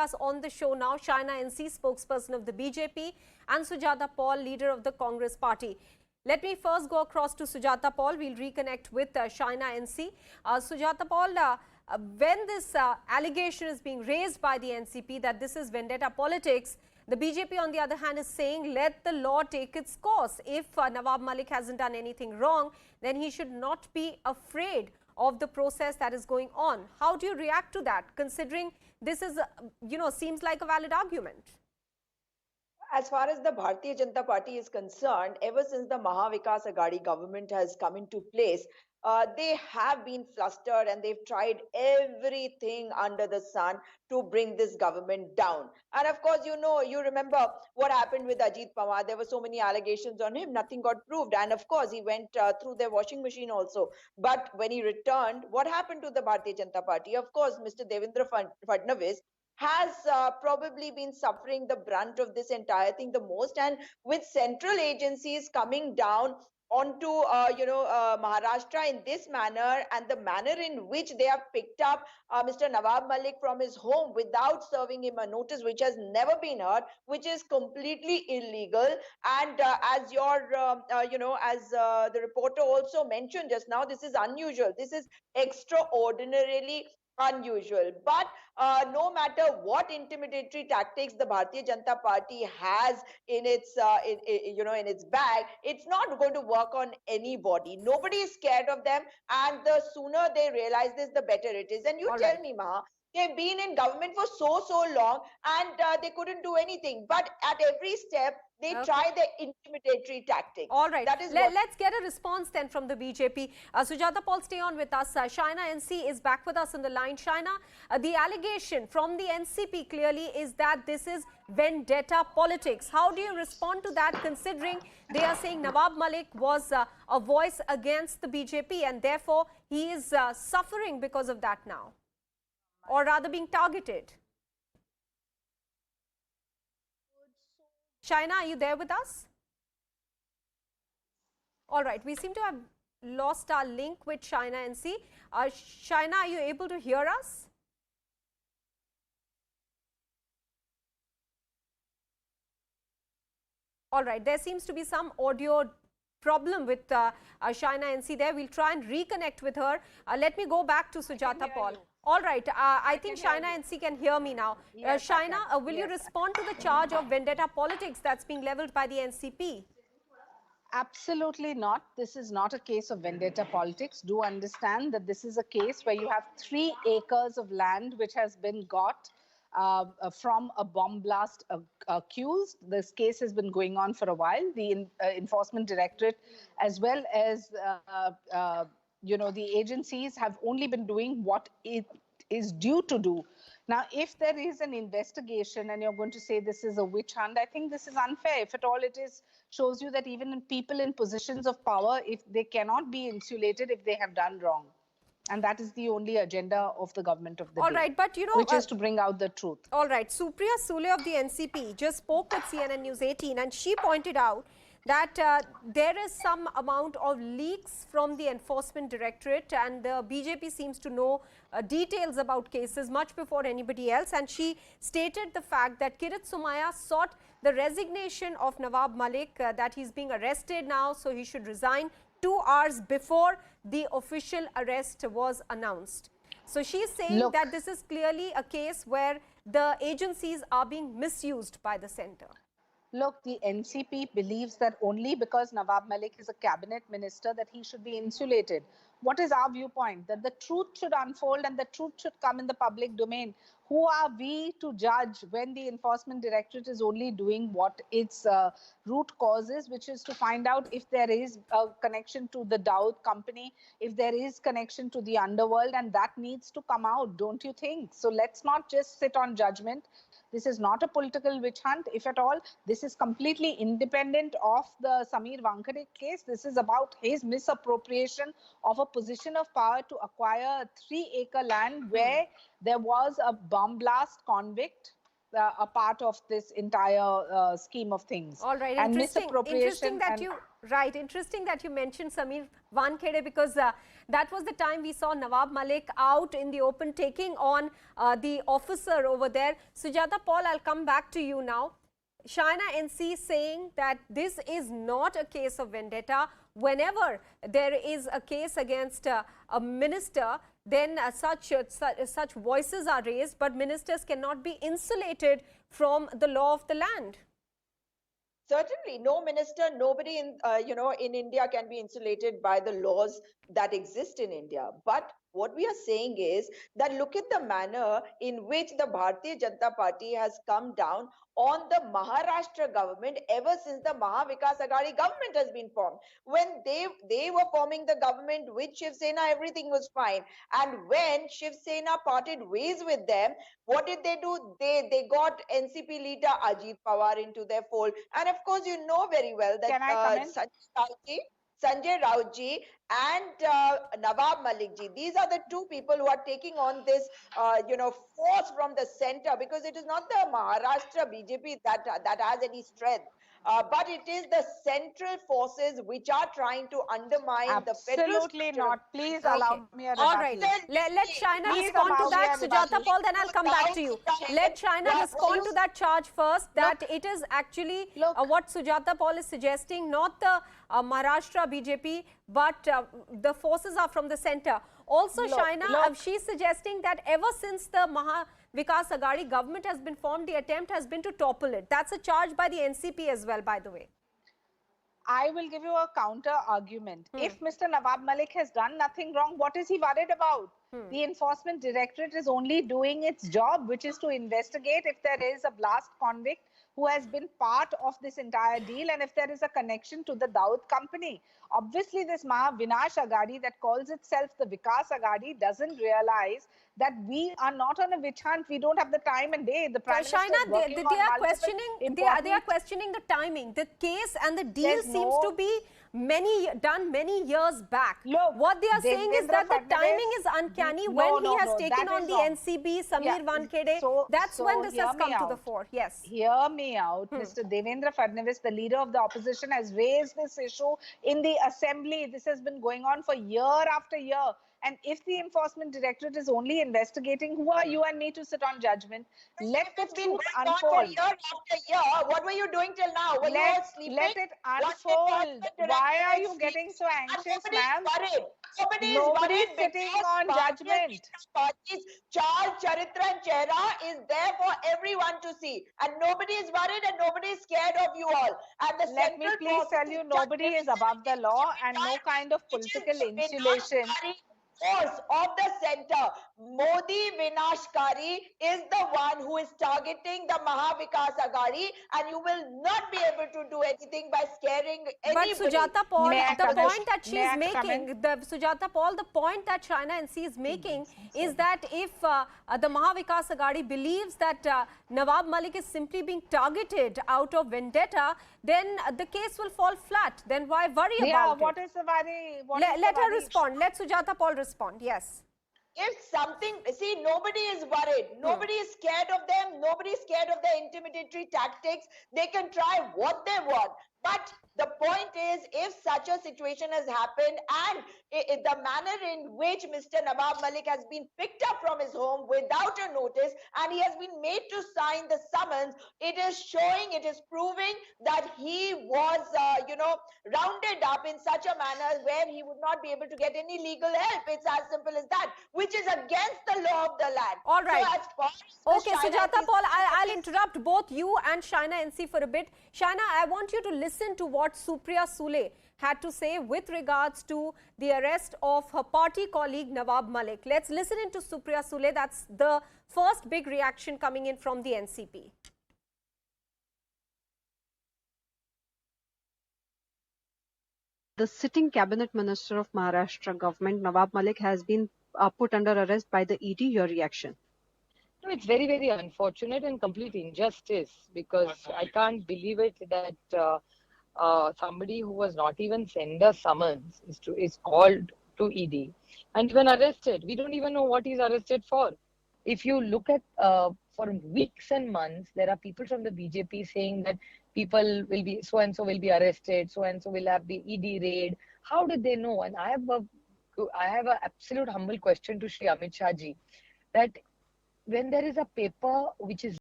us on the show now Shaina NC, spokesperson of the BJP, and Sujata Paul, leader of the Congress party. Let me first go across to Sujata Paul. We'll reconnect with Shaina NC. Sujata Paul, when this allegation is being raised by the NCP that this is vendetta politics, the BJP, on the other hand, is saying let the law take its course. If Nawab Malik hasn't done anything wrong, then he should not be afraid of the process that is going on. How do you react to that, considering this is, seems like a valid argument? As far as the Bharatiya Janata Party is concerned, ever since the Mahavikas Aghadi government has come into place, they have been flustered and they've tried everything under the sun to bring this government down. And of course, you remember what happened with Ajit Pawar. There were so many allegations on him, nothing got proved. And of course, he went through their washing machine also. But when he returned, what happened to the Bharatiya Janata Party? Of course, Mr. Devendra Fadnavis has probably been suffering the brunt of this entire thing the most, and with central agencies coming down onto Maharashtra in this manner, and the manner in which they have picked up Mr. Nawab Malik from his home without serving him a notice, which has never been heard, which is completely illegal. And as the reporter also mentioned just now, this is unusual, this is extraordinarily unusual. But no matter what intimidatory tactics the Bharatiya Janata Party has in its in its bag, it's not going to work on anybody. Nobody is scared of them, and the sooner they realize this, the better it is. And you tell me, Maha, they've been in government for so long, and they couldn't do anything. But at every step, they try the intimidatory tactics. All right. That is let's get a response then from the BJP. Sujata Paul, stay on with us. Shaina NC is back with us on the line. Shaina, the allegation from the NCP clearly is that this is vendetta politics. How do you respond to that, considering they are saying Nawab Malik was a voice against the BJP and therefore he is suffering because of that now, or rather being targeted? Shaina, are you there with us? All right, we seem to have lost our link with Shaina NC. Shaina, are you able to hear us? All right, there seems to be some audio problem with Shaina NC there. We'll try and reconnect with her. Let me go back to Sujata Paul. All right, I think Shaina NC can hear me now. Yes, Shaina, will you respond to the charge of vendetta politics that's being leveled by the NCP? Absolutely not. This is not a case of vendetta politics. Do understand that this is a case where you have 3 acres of land which has been got from a bomb blast accused. This case has been going on for a while. The Enforcement Directorate, as well as the agencies, have only been doing what it is due to do. Now, if there is an investigation and you're going to say this is a witch hunt, I think this is unfair. If at all it is, shows you that even people in positions of power, if they cannot be insulated if they have done wrong. And that is the only agenda of the government of the day. All right, but which is to bring out the truth. All right, Supriya Sule of the NCP just spoke with CNN News 18, and she pointed out that there is some amount of leaks from the Enforcement Directorate, and the BJP seems to know details about cases much before anybody else. And she stated the fact that Kirit Somaiya sought the resignation of Nawab Malik, that he's being arrested now, so he should resign 2 hours before the official arrest was announced. So she's saying that this is clearly a case where the agencies are being misused by the center. Look, the NCP believes that only because Nawab Malik is a cabinet minister that he should be insulated. What is our viewpoint? That the truth should unfold and the truth should come in the public domain. Who are we to judge when the Enforcement Directorate is only doing what its root cause is, which is to find out if there is a connection to the Dawood company, if there is connection to the underworld, and that needs to come out, don't you think? So let's not just sit on judgment. This is not a political witch hunt, if at all. This is completely independent of the Sameer Wankhede case. This is about his misappropriation of a position of power to acquire a 3-acre land where there was a bomb blast convict a part of this entire scheme of things. All right, And interesting. misappropriation. Interesting that you mentioned Samir Wankhede, because that was the time we saw Nawab Malik out in the open taking on the officer over there. Sujata Paul, I'll come back to you now. China NC saying that this is not a case of vendetta. Whenever there is a case against a minister, then such voices are raised, but ministers cannot be insulated from the law of the land. Certainly, no minister, nobody in in India can be insulated by the laws that exist in India. But what we are saying is that look at the manner in which the Bharatiya Janata Party has come down on the Maharashtra government ever since the Mahavikas Aghadi government has been formed. When they were forming the government with Shiv Sena, everything was fine. And when Shiv Sena parted ways with them, what did they do? They got NCP leader Ajit Pawar into their fold. And of course, you know very well that Can I come in? Sanjay Rautji and Nawab Malik ji. These are the two people who are taking on this, force from the center, because it is not the Maharashtra BJP that has any strength. But it is the central forces which are trying to undermine the federal Absolutely structure. not. Please allow me a rebuttal. All right. Let China Please respond to allow me that. a Sujata rebuttal. Paul, then I'll come back to you. Let China respond to that charge first, that it is actually what Sujata Paul is suggesting, not the Maharashtra BJP, but the forces are from the center. Also, China, she's suggesting that ever since the Mahavikas Aghadi government has been formed, the attempt has been to topple it. That's a charge by the NCP as well, by the way. I will give you a counter argument. If Mr. Nawab Malik has done nothing wrong, what is he worried about? The Enforcement Directorate is only doing its job, which is to investigate if there is a blast convict who has been part of this entire deal and if there is a connection to the Daud company. Obviously, this Vinash Aghadi that calls itself the Vikas Aghadi doesn't realize that we are not on a witch hunt. We don't have the time and day. The Prime Minister is working on multiple important... They are questioning the timing. The case and the deal seems to be done many years back. Look, what they are saying is that the timing is uncanny. When he has taken on the NCB, Samir Wankhede, that's when this has come to the fore. Yes. Hear me out. Mr. Devendra Fadnavis, the leader of the opposition, has raised this issue in the assembly. This has been going on for year after year. And if the Enforcement Directorate is only investigating, who are you and me to sit on judgment? Let the truth unfold. Year after year, what were you doing till now? Were you all sleeping? Let it unfold. Why are you getting so anxious, ma'am? Nobody is sitting on judgment. Charge, Charitra and Chehra is there for everyone to see. And nobody is worried and nobody is scared of you all. And let me please tell you, nobody is above the law and no kind of political insulation. Force of the center, Modi Vinashkari is the one who is targeting the Mahavikas Aghadi, and you will not be able to do anything by scaring anybody. But Sujata Paul, the point that she is making, Sujata Paul, the point that China NC is making is that if the Mahavikas Aghadi believes that Nawab Malik is simply being targeted out of vendetta, then the case will fall flat. Then why worry about it? Yeah, what is the worry? Let her respond. Let Sujata Paul respond. Yes. If something, see, nobody is worried. Nobody is scared of them. Nobody is scared of their intimidatory tactics. They can try what they want. But the point is, if such a situation has happened and the manner in which Mr. Nawab Malik has been picked up from his home without a notice and he has been made to sign the summons, it is showing, it is proving that he was, rounded up in such a manner where he would not be able to get any legal help. It's as simple as that, which is against the law of the land. All right. So as far as okay, Sujata Paul, I'll interrupt both you and Shaina NC for a bit. Shaina, I want you to listen to what Supriya Sule had to say with regards to the arrest of her party colleague Nawab Malik. Let's listen into Supriya Sule. That's the first big reaction coming in from the NCP. The sitting cabinet minister of Maharashtra government, Nawab Malik, has been put under arrest by the ED. Your reaction? No, it's very, very unfortunate and complete injustice, because I can't believe it that somebody who was not even sent a summons is called to ED and even arrested. We don't even know what he's arrested for. If you look at for weeks and months, there are people from the BJP saying that people will be, so and so will be arrested, so and so will have the ED raid. How did they know? And I have a absolute humble question to Shri Amit Shah ji, that when there is a paper which is